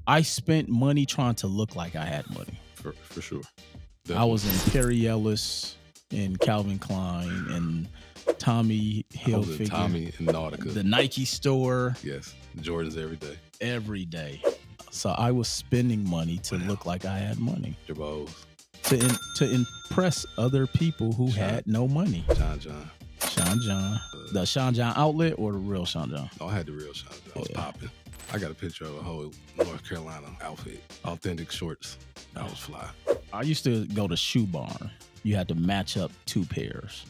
I spent money trying to look like I had money. For sure. Definitely. I was in Perry Ellis and Calvin Klein and Tommy Hilfiger. Tommy and Nautica. The Nike store. Yes. Jordans every day. Every day. So I was spending money to look like I had money. Jabos. To impress other people who had no money. Sean John. The Sean John outlet or the real Sean John? No, I had the real Sean John. I was popping. I got a picture of a whole North Carolina outfit. Authentic shorts. That was fly. I used to go to Shoe Barn. You had to match up 2 pairs.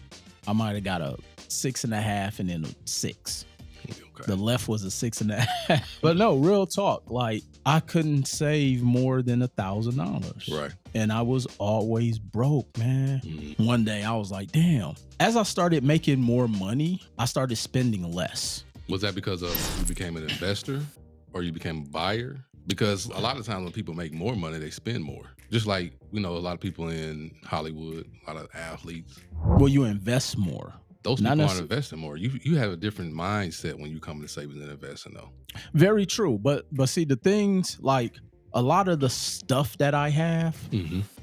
I might have got a 6.5 and then a 6. Okay. The left was a 6.5. But no, real talk. Like, I couldn't save more than $1,000. Right. And I was always broke, man. Mm-hmm. One day I was like, damn. As I started making more money, I started spending less. Was that because of you became an investor or you became a buyer? Because a lot of times when people make more money, they spend more. Just like, a lot of people in Hollywood, a lot of athletes. Well, you invest more. Those people aren't investing more. You have a different mindset when you come to saving and investing, though. Very true. But see, the things like a lot of the stuff that I have,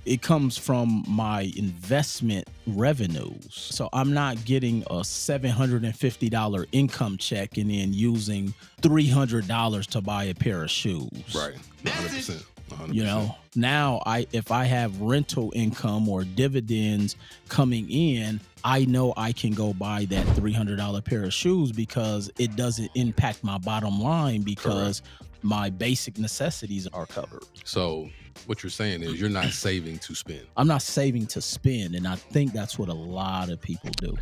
it comes from my investment revenues. So I'm not getting a $750 income check and then using $300 to buy a pair of shoes. Right. 100%. 100%. Now if I have rental income or dividends coming in, I know I can go buy that $300 pair of shoes because it doesn't impact my bottom line because my basic necessities are covered. So what you're saying is you're not saving to spend. I'm not saving to spend, and I think that's what a lot of people do.